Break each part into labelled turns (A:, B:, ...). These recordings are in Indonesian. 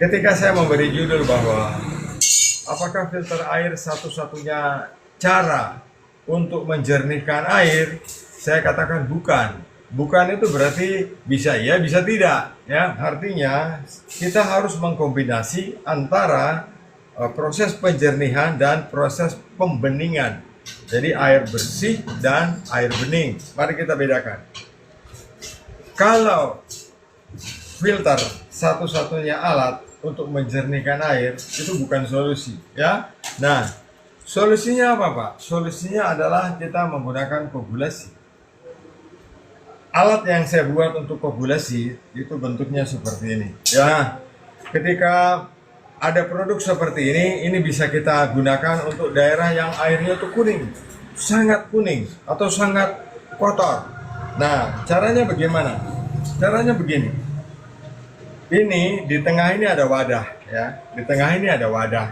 A: Ketika saya memberi judul bahwa apakah filter air satu-satunya cara untuk menjernihkan air, saya katakan bukan. Bukan itu berarti bisa iya, bisa tidak. Ya, artinya kita harus mengkombinasi antara proses penjernihan dan proses pembeningan. Jadi air bersih dan air bening. Mari kita bedakan. Kalau filter satu-satunya alat untuk menjernihkan air itu bukan solusi, ya. Nah, solusinya apa, Pak? Solusinya adalah kita menggunakan koagulasi. Alat yang saya buat untuk koagulasi itu bentuknya seperti ini. Ya, ketika ada produk seperti ini bisa kita gunakan untuk daerah yang airnya itu kuning, sangat kuning atau sangat kotor. Nah, caranya bagaimana? Caranya begini. Ini di tengah ini ada wadah, ya. Di tengah ini ada wadah,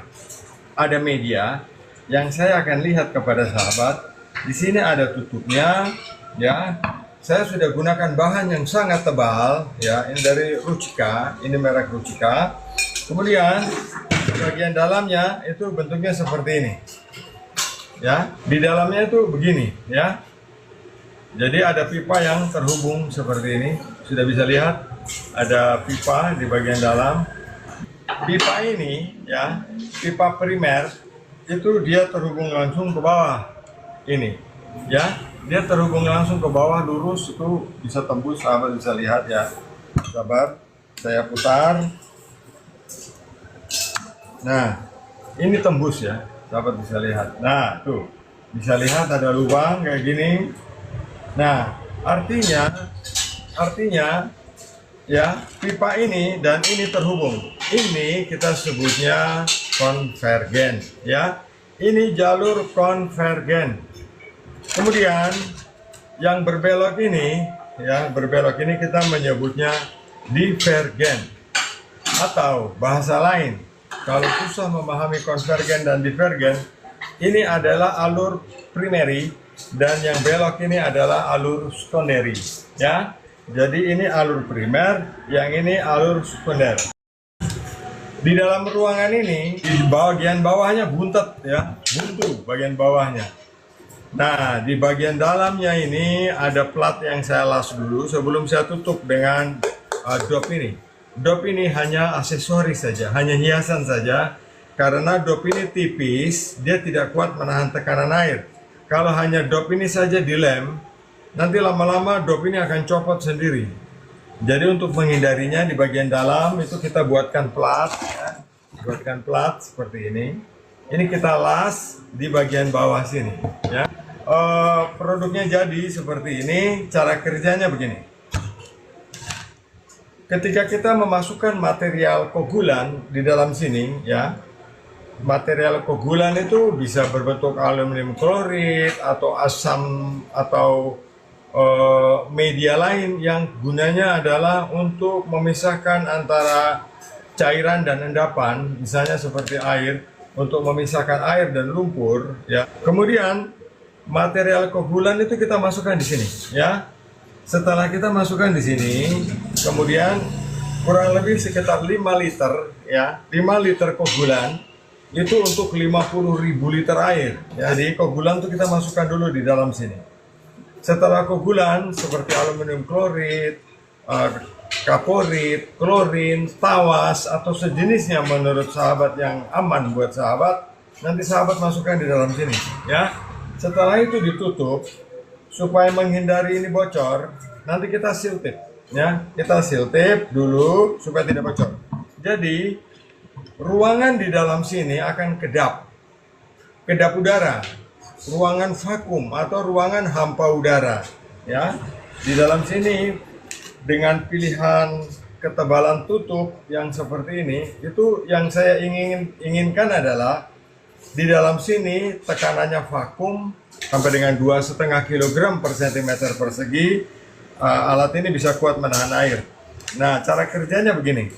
A: ada media yang saya akan lihat kepada sahabat. Di sini ada tutupnya, ya. Saya sudah gunakan bahan yang sangat tebal, ya. Ini dari Ruchika, ini merek Ruchika. Kemudian bagian dalamnya itu bentuknya seperti ini, ya. Di dalamnya itu begini, ya. Jadi ada pipa yang terhubung seperti ini, sudah bisa lihat. Ada pipa di bagian dalam. Pipa ini, ya, pipa primer itu dia terhubung langsung ke bawah. Ini, ya, dia terhubung langsung ke bawah lurus, itu bisa tembus, sahabat bisa lihat, ya. Sabar, saya putar. Nah, ini tembus, ya, sahabat bisa lihat. Nah, tuh bisa lihat ada lubang kayak gini. Nah, artinya ya, pipa ini dan ini terhubung. Ini kita sebutnya konvergen, ya. Ini jalur konvergen. Kemudian yang berbelok ini, ya, berbelok ini kita menyebutnya divergen. Atau bahasa lain, kalau susah memahami konvergen dan divergen, ini adalah alur primary dan yang belok ini adalah alur secondary, ya. Jadi ini alur primer, yang ini alur sekunder. Di dalam ruangan ini, di bagian bawahnya buntet, ya, buntu bagian bawahnya. Nah, di bagian dalamnya ini ada plat yang saya las dulu sebelum saya tutup dengan dop ini. Dop ini hanya aksesoris saja, hanya hiasan saja, karena dop ini tipis, dia tidak kuat menahan tekanan air. Kalau hanya dop ini saja dilem, nanti lama-lama dop ini akan copot sendiri. Jadi untuk menghindarinya di bagian dalam itu kita buatkan plat, ya. Buatkan plat seperti ini. Ini kita las di bagian bawah sini, ya. Produknya jadi seperti ini. Cara kerjanya begini. Ketika kita memasukkan material koagulan di dalam sini, ya, material koagulan itu bisa berbentuk aluminium klorid atau asam atau media lain yang gunanya adalah untuk memisahkan antara cairan dan endapan, misalnya seperti air, untuk memisahkan air dan lumpur, ya. Kemudian material koagulan itu kita masukkan di sini, ya. Setelah kita masukkan di sini, kemudian kurang lebih sekitar 5 liter, ya, 5 liter koagulan itu untuk 50.000 liter air. Jadi koagulan itu kita masukkan dulu di dalam sini. Setelah koagulan seperti aluminium klorid, kaporit, klorin, tawas atau sejenisnya menurut sahabat yang aman buat sahabat, nanti sahabat masukkan di dalam sini, ya. Setelah itu ditutup supaya menghindari ini bocor. Nanti kita seal tape, ya. Kita seal tape dulu supaya tidak bocor. Jadi ruangan di dalam sini akan kedap udara. Ruangan vakum atau ruangan hampa udara, ya. Di dalam sini dengan pilihan ketebalan tutup yang seperti ini, itu yang saya inginkan adalah di dalam sini tekanannya vakum sampai dengan 2,5 kg per cm persegi. Alat ini bisa kuat menahan air. Nah, cara kerjanya begini.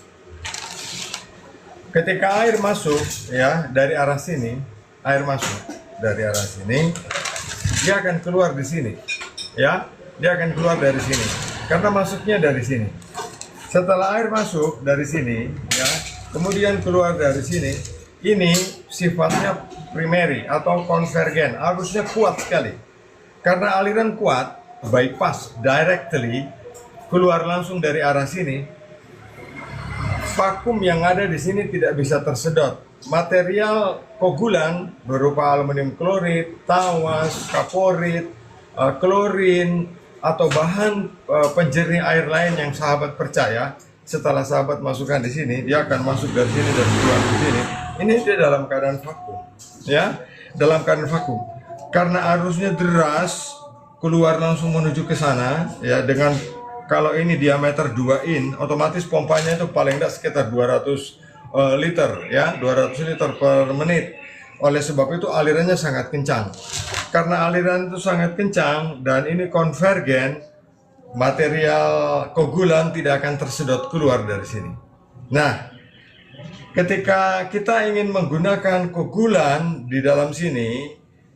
A: Ketika air masuk, ya, dari arah sini, air masuk dari arah sini, dia akan keluar di sini, ya, dia akan keluar dari sini karena masuknya dari sini. Setelah air masuk dari sini, ya, kemudian keluar dari sini, ini sifatnya primary atau konvergen, arusnya kuat sekali. Karena aliran kuat, bypass directly, keluar langsung dari arah sini, vakum yang ada di sini tidak bisa tersedot. Material koagulan berupa aluminium klorid, tawas, kaporit, klorin, atau bahan penjernih air lain yang sahabat percaya, setelah sahabat masukkan di sini, dia akan masuk dari sini dan keluar di sini. Ini dia dalam keadaan vakum, ya, dalam keadaan vakum. Karena arusnya deras, keluar langsung menuju ke sana, ya, dengan kalau ini diameter 2 in, otomatis pompanya itu paling tidak sekitar 200 liter, ya, 200 liter per menit. Oleh sebab itu alirannya sangat kencang. Karena aliran itu sangat kencang dan ini konvergen, material koagulan tidak akan tersedot keluar dari sini. Nah, ketika kita ingin menggunakan koagulan di dalam sini,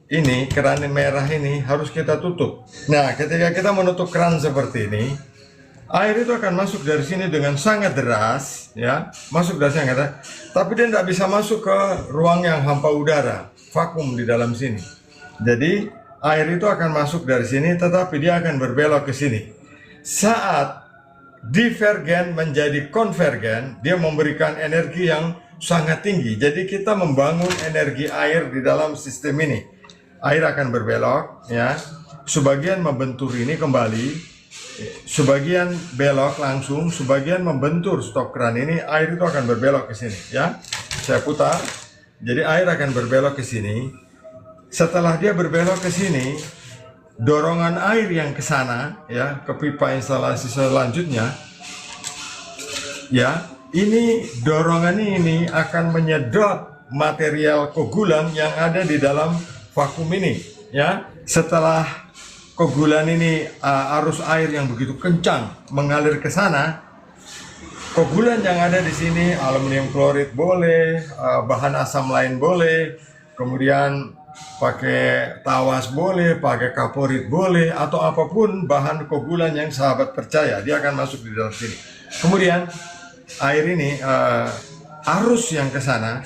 A: ini keran merah ini harus kita tutup. Nah, ketika kita menutup keran seperti ini, air itu akan masuk dari sini dengan sangat deras, ya, masuk dari sangat deras. Tapi dia tidak bisa masuk ke ruang yang hampa udara, vakum di dalam sini. Jadi air itu akan masuk dari sini, tetapi dia akan berbelok ke sini. Saat divergen menjadi konvergen, dia memberikan energi yang sangat tinggi. Jadi kita membangun energi air di dalam sistem ini. Air akan berbelok, ya. Sebagian membentur ini kembali, sebagian belok langsung, sebagian membentur stop keran ini. Air itu akan berbelok ke sini, ya. Saya putar, jadi air akan berbelok ke sini. Setelah dia berbelok ke sini, dorongan air yang ke sana, ya, ke pipa instalasi selanjutnya, ya, ini dorongan ini akan menyedot material koagulan yang ada di dalam vakum ini, ya. Setelah koagulan ini arus air yang begitu kencang mengalir ke sana, koagulan yang ada di sini, aluminium klorid boleh, bahan asam lain boleh, kemudian pakai tawas boleh, pakai kaporit boleh, atau apapun bahan koagulan yang sahabat percaya, dia akan masuk di dalam sini. Kemudian air ini arus yang ke sana,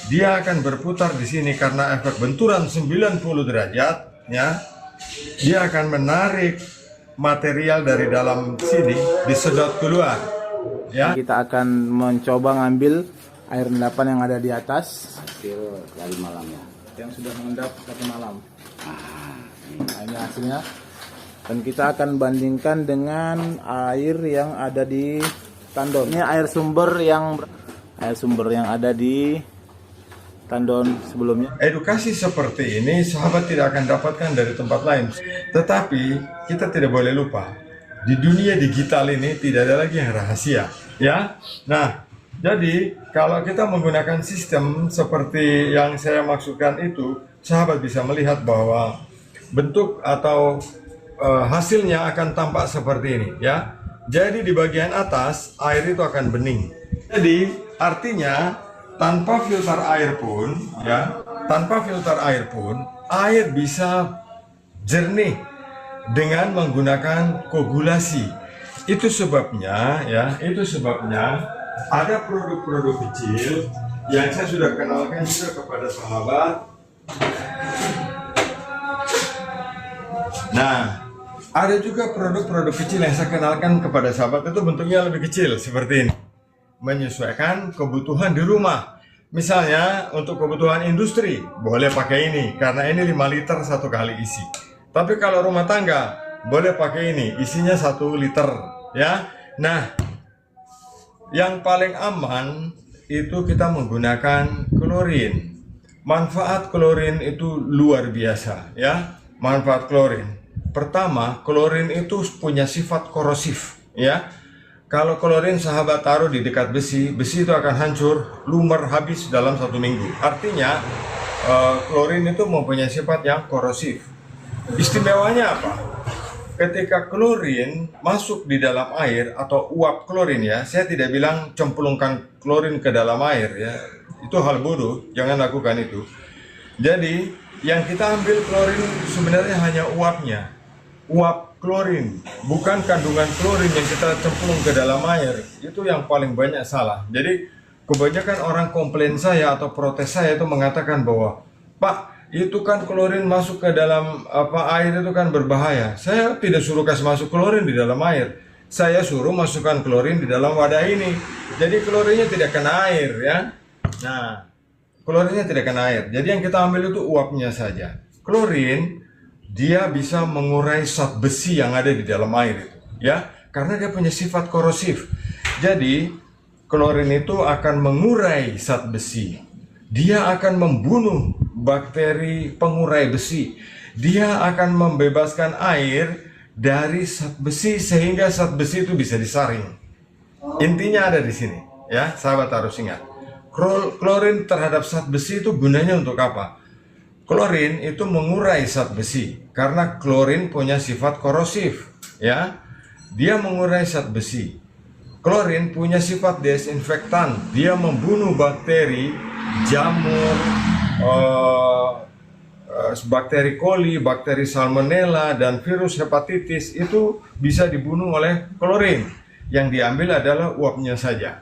A: dia akan berputar di sini karena efek benturan 90 derajat, ya. Dia akan menarik material dari dalam sini, disedot keluar, ya.
B: Kita akan mencoba ngambil air endapan yang ada di atas
C: dari malam ya,
B: yang sudah mengendap tadi malam. Nah, ini hasilnya. Dan kita akan bandingkan dengan air yang ada di tandon. Ini air sumber yang ada di tandon sebelumnya.
A: Edukasi seperti ini sahabat tidak akan dapatkan dari tempat lain. Tetapi kita tidak boleh lupa, di dunia digital ini tidak ada lagi yang rahasia, ya. Nah, jadi kalau kita menggunakan sistem seperti yang saya maksudkan itu, sahabat bisa melihat bahwa bentuk atau hasilnya akan tampak seperti ini, ya. Jadi di bagian atas air itu akan bening. Jadi artinya tanpa filter air pun, ya, tanpa filter air pun air bisa jernih dengan menggunakan koagulasi. Itu sebabnya, ya, itu sebabnya ada produk-produk kecil yang saya sudah kenalkan juga kepada sahabat. Nah, ada juga produk-produk kecil yang saya kenalkan kepada sahabat, itu bentuknya lebih kecil seperti ini, menyesuaikan kebutuhan di rumah. Misalnya untuk kebutuhan industri boleh pakai ini karena ini 5 liter satu kali isi. Tapi kalau rumah tangga boleh pakai ini, isinya 1 liter, ya. Nah, yang paling aman itu kita menggunakan klorin. Manfaat klorin itu luar biasa, ya. Manfaat klorin. Pertama, klorin itu punya sifat korosif, ya. Kalau klorin sahabat taruh di dekat besi, besi itu akan hancur, lumer, habis dalam 1 minggu. Artinya, klorin itu mempunyai sifat yang korosif. Istimewanya apa? Ketika klorin masuk di dalam air atau uap klorin, ya, saya tidak bilang cemplungkan klorin ke dalam air, ya. Itu hal bodoh, jangan lakukan itu. Jadi, yang kita ambil klorin sebenarnya hanya uapnya. Uap klorin, bukan kandungan klorin yang kita cemplung ke dalam air. Itu yang paling banyak salah. Jadi kebanyakan orang komplain saya atau protes saya itu mengatakan bahwa, Pak, itu kan klorin masuk ke dalam air itu kan berbahaya. Saya tidak suruh kasih masuk klorin di dalam air. Saya suruh masukkan klorin di dalam wadah ini. Jadi klorinnya tidak kena air ya. Nah, klorinnya tidak kena air. Jadi yang kita ambil itu uapnya saja. Klorin dia bisa mengurai zat besi yang ada di dalam air itu, ya, karena dia punya sifat korosif. Jadi klorin itu akan mengurai zat besi. Dia akan membunuh bakteri pengurai besi. Dia akan membebaskan air dari zat besi sehingga zat besi itu bisa disaring. Intinya ada di sini, ya, sahabat harus ingat. Klorin terhadap zat besi itu gunanya untuk apa? Klorin itu mengurai zat besi karena klorin punya sifat korosif, ya. Dia mengurai zat besi. Klorin punya sifat desinfektan. Dia membunuh bakteri, jamur, bakteri coli, bakteri salmonella, dan virus hepatitis itu bisa dibunuh oleh klorin. Yang diambil adalah uapnya saja.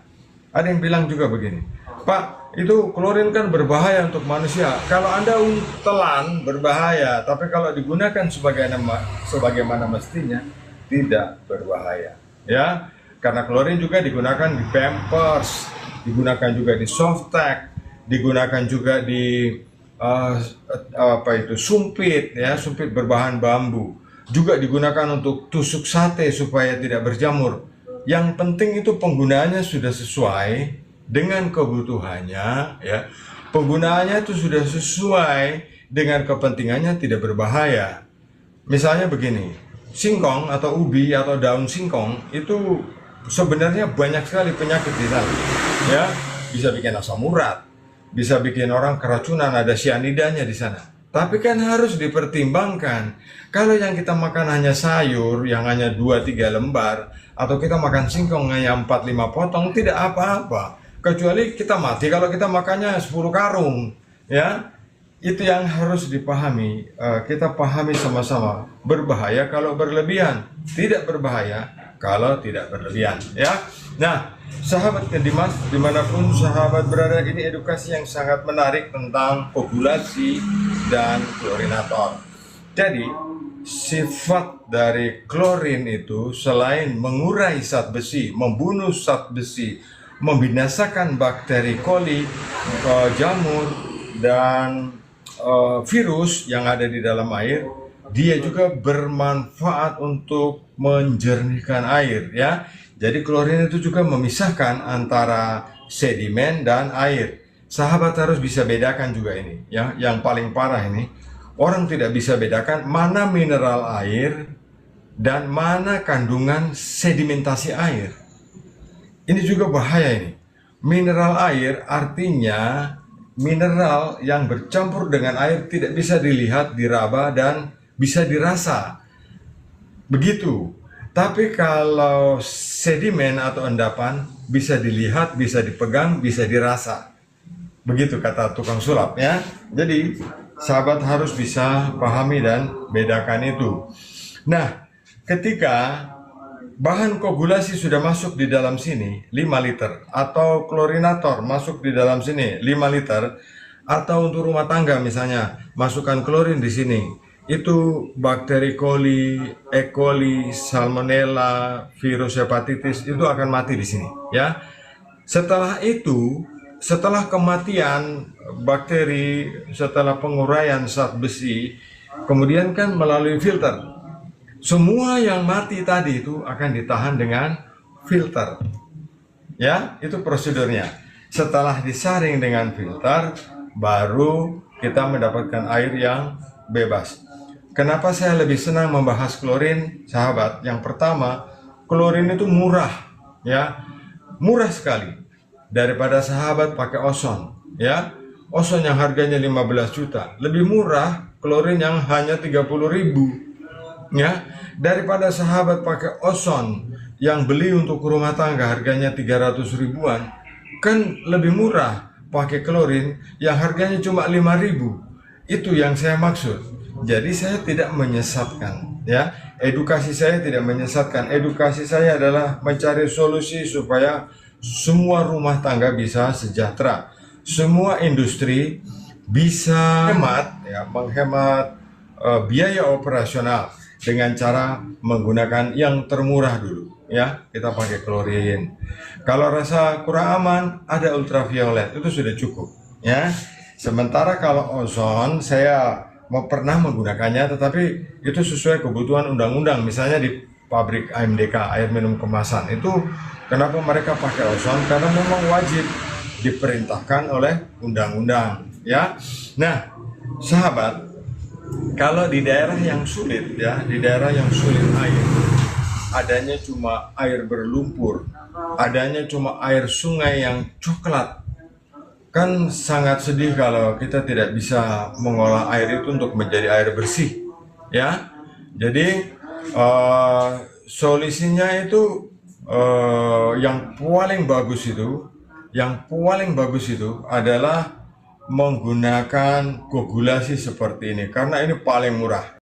A: Ada yang bilang juga begini, Pak, itu klorin kan berbahaya untuk manusia. Kalau Anda telan berbahaya, tapi kalau digunakan sebagaimana mestinya tidak berbahaya. Ya, karena klorin juga digunakan di Pampers, digunakan juga di Softex, digunakan juga di sumpit, ya, sumpit berbahan bambu. Juga digunakan untuk tusuk sate supaya tidak berjamur. Yang penting itu penggunaannya sudah sesuai dengan kebutuhannya, ya. Penggunaannya itu sudah sesuai dengan kepentingannya, tidak berbahaya. Misalnya begini, singkong atau ubi atau daun singkong itu sebenarnya banyak sekali penyakit di sana, ya. Bisa bikin asam urat, bisa bikin orang keracunan, ada cyanidanya di sana. Tapi kan harus dipertimbangkan. Kalau yang kita makan hanya sayur yang hanya 2-3 lembar, atau kita makan singkong hanya 4-5 potong, tidak apa-apa. Kecuali kita mati kalau kita makannya 10 karung, ya. Itu yang harus dipahami. Kita pahami sama-sama. Berbahaya kalau berlebihan, tidak berbahaya kalau tidak berlebihan, ya. Nah, sahabat Dimas, dimanapun sahabat berada, ini edukasi yang sangat menarik tentang koagulasi dan klorinator. Jadi, sifat dari klorin itu selain mengurai zat besi, membunuh zat besi, membinasakan bakteri coli, jamur, dan virus yang ada di dalam air, dia juga bermanfaat untuk menjernihkan air, ya. Jadi klorin itu juga memisahkan antara sedimen dan air. Sahabat harus bisa bedakan juga ini, ya. Yang paling parah ini, orang tidak bisa bedakan mana mineral air dan mana kandungan sedimentasi air. Ini juga bahaya ini. Mineral air artinya mineral yang bercampur dengan air tidak bisa dilihat, diraba, dan bisa dirasa. Begitu. Tapi kalau sedimen atau endapan bisa dilihat, bisa dipegang, bisa dirasa. Begitu kata tukang sulap, ya. Jadi sahabat harus bisa pahami dan bedakan itu. Nah, ketika bahan koagulasi sudah masuk di dalam sini 5 liter, atau klorinator masuk di dalam sini 5 liter, atau untuk rumah tangga misalnya masukkan klorin di sini, itu bakteri coli, E. coli, salmonella, virus hepatitis itu akan mati di sini, ya. Setelah itu, setelah kematian bakteri, setelah penguraian zat besi, kemudian kan melalui filter. Semua yang mati tadi itu akan ditahan dengan filter. Ya, itu prosedurnya. Setelah disaring dengan filter, baru kita mendapatkan air yang bebas. Kenapa saya lebih senang membahas klorin, sahabat? Yang pertama, klorin itu murah, ya. Murah sekali. Daripada sahabat pakai ozon, ya. Ozon yang harganya 15 juta, lebih murah klorin yang hanya 30.000, ya. Daripada sahabat pakai ozon yang beli untuk rumah tangga harganya 300 ribuan, kan lebih murah pakai klorin yang harganya cuma 5.000. Itu yang saya maksud. Jadi saya tidak menyesatkan, ya. Edukasi saya tidak menyesatkan. Edukasi saya adalah mencari solusi supaya semua rumah tangga bisa sejahtera, semua industri bisa menghemat biaya operasional dengan cara menggunakan yang termurah dulu ya. Kita pakai klorin. Kalau rasa kurang aman, ada ultraviolet, itu sudah cukup ya. Sementara kalau ozon saya pernah menggunakannya, tetapi itu sesuai kebutuhan undang-undang. Misalnya di pabrik AMDK, air minum kemasan, itu kenapa mereka pakai ozon? Karena memang wajib, diperintahkan oleh undang-undang ya. Nah sahabat, kalau di daerah yang sulit ya, di daerah yang sulit air, adanya cuma air berlumpur, adanya cuma air sungai yang coklat, kan sangat sedih kalau kita tidak bisa mengolah air itu untuk menjadi air bersih ya. Jadi solusinya itu yang paling bagus itu adalah menggunakan koagulasi seperti ini, karena ini paling murah.